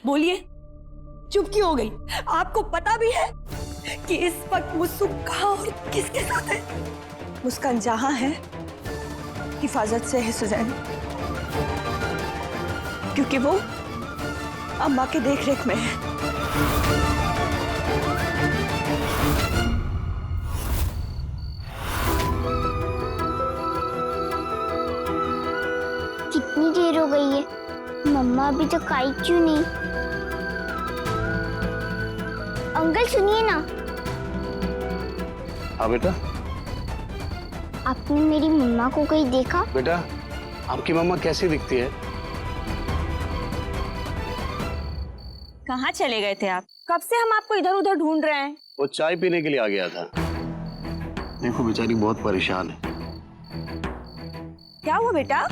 बोलिए, चुप क्यों हो गई? आपको पता भी है कि इस वक्त मुस्सू कहाँ और किसके साथ है? मुस्कान जहां है हिफाजत से है सुजैन, क्योंकि वो अम्मा के देख-रेख में है। कितनी देर हो गई है, मम्मा अभी तक आई क्यों नहीं? अंकल सुनिए ना। हाँ बेटा। आपने मेरी मम्मा को कहीं देखा? बेटा, आपकी मम्मा कैसी दिखती है? कहाँ चले गए थे आप? कब से हम आपको इधर उधर ढूंढ रहे हैं। वो चाय पीने के लिए आ गया था। देखो बेचारी बहुत परेशान है। क्या हुआ बेटा?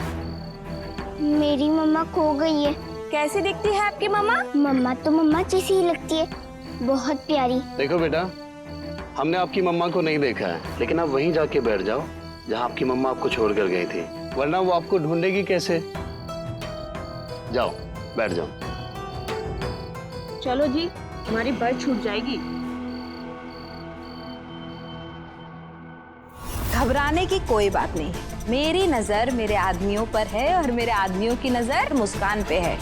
मेरी मम्मा खो गई है। कैसी दिखती है आपकी मम्मा? मम्मा तो मम्मा जैसी ही लगती है, बहुत प्यारी। देखो बेटा, हमने आपकी मम्मा को नहीं देखा है, लेकिन आप वहीं जाके बैठ जाओ जहाँ आपकी मम्मा आपको छोड़कर गई थी, वरना वो आपको ढूंढेगी कैसे। जाओ बैठ जाओ। चलो जी, हमारी बस छूट जाएगी। घबराने की कोई बात नहीं, मेरी नजर मेरे आदमियों पर है और मेरे आदमियों की नजर मुस्कान पे है।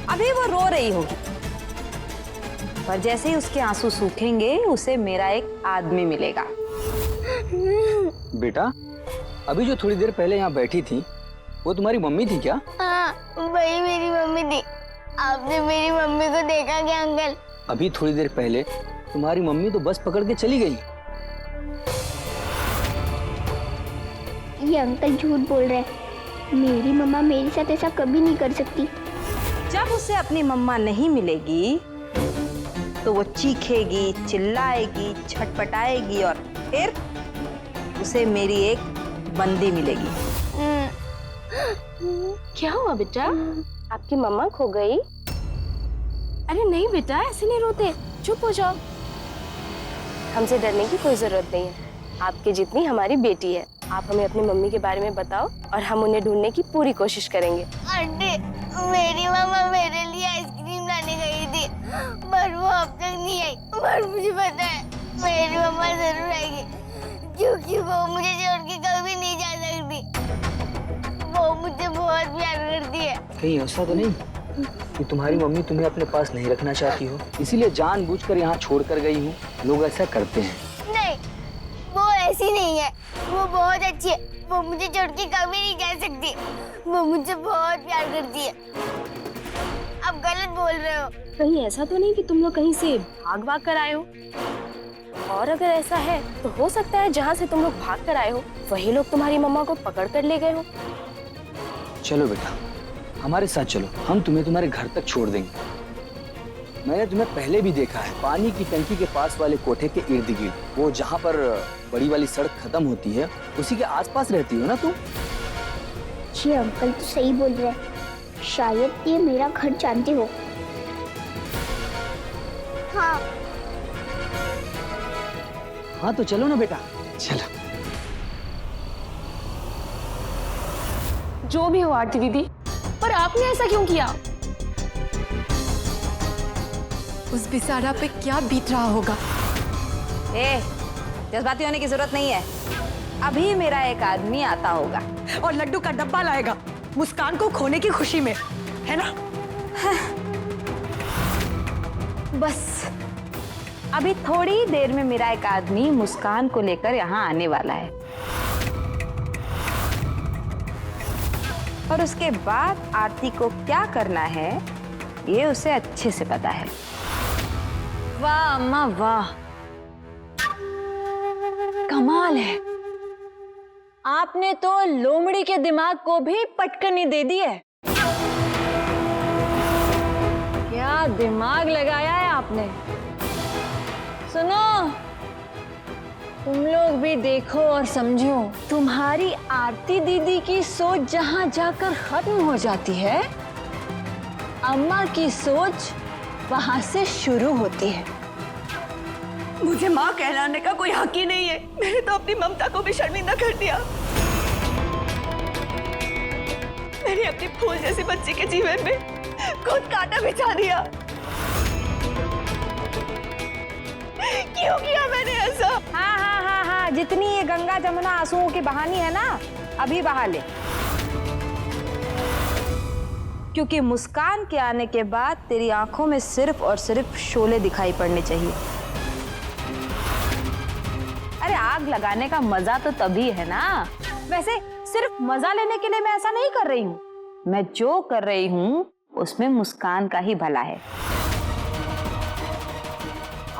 अभी वो रो रही होगी, पर जैसे ही उसके आंसू सूखेंगे उसे मेरा एक आदमी मिलेगा। बेटा, अभी जो थोड़ी देर पहले यहाँ बैठी थी वो तुम्हारी मम्मी थी क्या? हाँ, वही मेरी मम्मी थी। आपने मेरी मम्मी को देखा क्या अंकल? अभी थोड़ी देर पहले तुम्हारी मम्मी तो बस पकड़ के चली गई। ये अंकल झूठ बोल रहे हैं। मेरी मम्मा मेरे साथ ऐसा कभी नहीं कर सकती। जब उसे अपनी मम्मा नहीं मिलेगी तो वो चीखेगी, चिल्लाएगी, छटपटाएगी और फिर उसे मेरी एक बंदी मिलेगी। क्या हुआ बेटा? आपकी मम्मा खो गई? अरे नहीं बेटा, ऐसे नहीं रोते, चुप हो जाओ। हमसे डरने की कोई जरूरत नहीं है, आपके जितनी हमारी बेटी है। आप हमें अपनी मम्मी के बारे में बताओ और हम उन्हें ढूंढने की पूरी कोशिश करेंगे। आंटी, मेरी मम्मा मेरे लिए आइसक्रीम लाने गई थी, पर वो अब तक नहीं आई। पर मुझे पता है मेरी मम्मा जरूर आएगी, क्योंकि वो मुझे छोड़ के कभी नहीं जा सकती। वो मुझे बहुत प्यार करती है। कहीं ऐसा तो नहीं कि तुम्हारी मम्मी तुम्हें अपने पास नहीं रखना चाहती हो, इसीलिए जानबूझकर यहाँ छोड़कर गई हो? लोग ऐसा करते हैं। नहीं, वो ऐसी नहीं है, वो बहुत अच्छी है। वो मुझे छोड़ के कभी नहीं जा सकती। वो मुझे बहुत प्यार करती है। आप गलत बोल रहे हो। कहीं ऐसा तो नहीं कि तुम लोग कहीं से भाग कर आए हो? और अगर ऐसा है तो हो सकता है जहाँ से तुम लोग भाग कर आए हो वही लोग तुम्हारी मम्मा को पकड़ कर ले गए हो। चलो बेटा, हमारे साथ चलो, हम तुम्हें तुम्हारे घर तक छोड़ देंगे। मैंने तुम्हें पहले भी देखा है, पानी की टंकी के पास वाले कोठे के इर्द गिर्द, वो जहाँ पर बड़ी वाली सड़क खत्म होती है, उसी के आसपास रहती हो ना तुम? जी अंकल तो सही बोल रहे हैं, शायद ये मेरा घर जानते हो। हाँ हाँ तो चलो ना बेटा, चलो। जो भी हो आरती दीदी, पर आपने ऐसा क्यों किया? उस बेचारा पे क्या बीत रहा होगा। जज्बाती होने की जरूरत नहीं है। अभी मेरा एक आदमी आता होगा और लड्डू का डब्बा लाएगा मुस्कान को खोने की खुशी में, है ना? हाँ। बस अभी थोड़ी देर में मेरा एक आदमी मुस्कान को लेकर यहाँ आने वाला है और उसके बाद आरती को क्या करना है ये उसे अच्छे से पता है। वाह अम्मा वाह, कमाल है। आपने तो लोमड़ी के दिमाग को भी पटकनी दे दी है। क्या दिमाग लगाया है आपने। सुनो, तुम लोग भी देखो और समझो, तुम्हारी आरती दीदी की सोच जहां जाकर खत्म हो जाती है, अम्मा की सोच वहां से शुरू होती है। मुझे माँ कहलाने का कोई हक ही नहीं है। मैंने तो अपनी ममता को भी शर्मिंदा कर दिया। मैंने अपनी फूल जैसी बच्ची के जीवन में खुद कांटा बिछा दिया। क्यों किया मैंने ऐसा? हाँ हाँ हाँ हाँ, जितनी ये गंगा जमुना आंसुओं की बहानी है ना, अभी बहा ले। क्योंकि मुस्कान के आने के बाद तेरी आंखों में सिर्फ और सिर्फ शोले दिखाई पड़ने चाहिए। अरे आग लगाने का मजा तो तभी है ना। वैसे सिर्फ मजा लेने के लिए मैं ऐसा नहीं कर रही हूँ। मैं जो कर रही हूँ उसमें मुस्कान का ही भला है,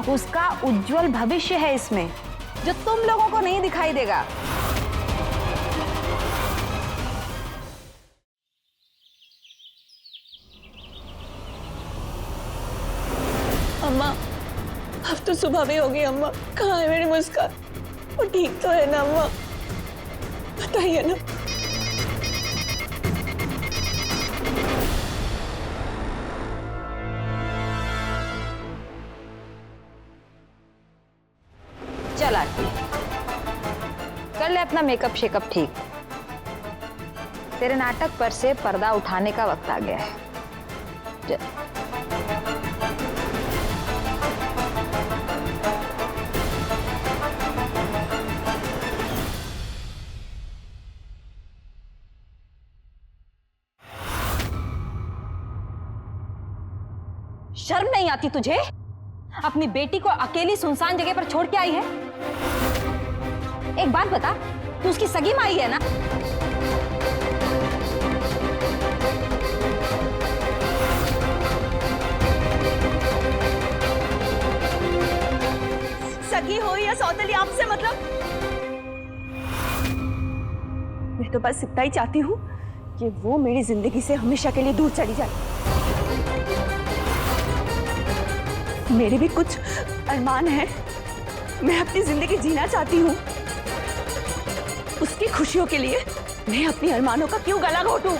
उसका उज्जवल भविष्य है इसमें, जो तुम लोगों को नहीं दिखाई देगा। अम्मा, अब तो सुबह भी हो गई। अम्मा, कहाँ है मेरी मुस्कान? वो ठीक तो है ना अम्मा? बताइए ना। चल आरती, कर ले अपना मेकअप शेकअप ठीक। तेरे नाटक पर से पर्दा उठाने का वक्त आ गया है। चल। शर्म नहीं आती तुझे? अपनी बेटी को अकेली सुनसान जगह पर छोड़ के आई है। एक बात बता, तू उसकी सगी माई है ना? सगी हो या सौतेली, आपसे मतलब? मैं तो बस इतना ही चाहती हूँ कि वो मेरी जिंदगी से हमेशा के लिए दूर चली जाए। मेरे भी कुछ अरमान हैं। मैं अपनी जिंदगी जीना चाहती हूँ। उसकी खुशियों के लिए मैं अपनी अरमानों का क्यों गला घोटूं?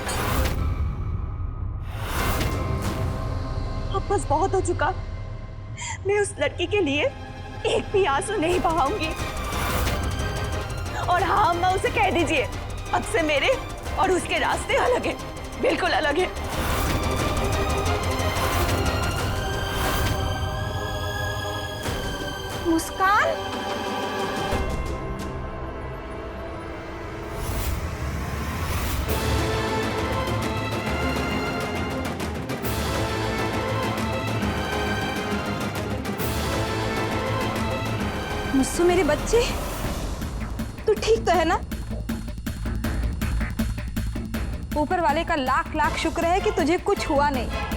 अब बस बहुत हो चुका। मैं उस लड़की के लिए एक भी आंसू नहीं बहाऊंगी। और हाँ अम्मा, उसे कह दीजिए अब से मेरे और उसके रास्ते अलग हैं, बिल्कुल अलग हैं। मुस्कान, मुझसे मेरे बच्चे, तू ठीक तो है ना? ऊपर वाले का लाख लाख शुक्र है कि तुझे कुछ हुआ नहीं।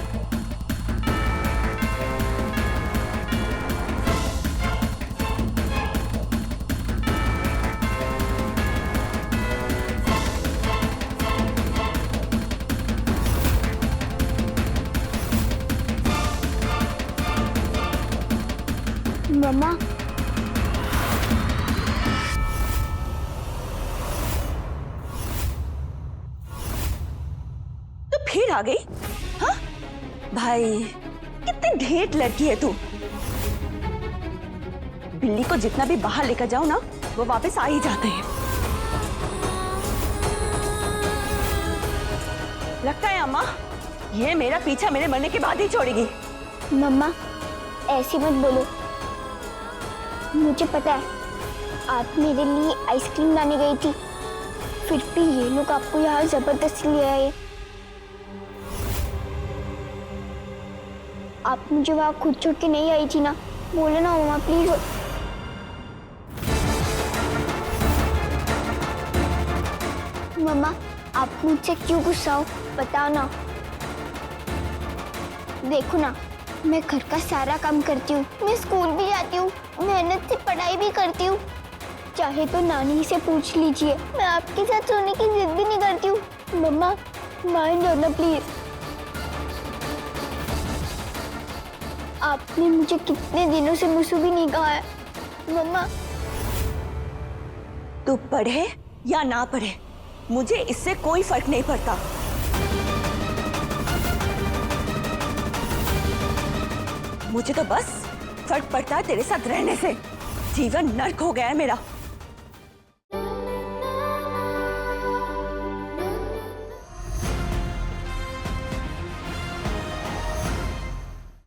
मम्मा, तो फिर आ गई? हाँ भाई, कितनी ढेर लड़की है तू। बिल्ली को जितना भी बाहर लेकर जाओ ना, वो वापस आ ही जाते हैं। लगता है अम्मा ये मेरा पीछा मेरे मरने के बाद ही छोड़ेगी। मम्मा ऐसी मत बोलो। मुझे पता है आप मेरे लिए आइसक्रीम लाने गई थी, फिर भी ये लोग आपको यहाँ जबरदस्ती ले आए। आप मुझे वहाँ खुद छोड़ के नहीं आई थी ना? बोलो ना मम्मा प्लीज। मम्मा आप मुझसे क्यों गुस्सा हो, बताओ ना। देखो ना, मैं घर का सारा काम करती हूँ, मैं स्कूल भी जाती हूँ, मेहनत से पढ़ाई भी करती हूँ। चाहे तो नानी से पूछ लीजिए, मैं आपके साथ सोने की जिद भी नहीं करती हूँ। मम्मा मान जाओ ना प्लीज। आपने मुझे कितने दिनों से मुझसे भी नहीं कहा है। मम्मा तू पढ़े या ना पढ़े, मुझे इससे कोई फर्क नहीं पड़ता। मुझे तो बस फर्क पड़ता है तेरे साथ रहने से। जीवन नर्क हो गया है मेरा।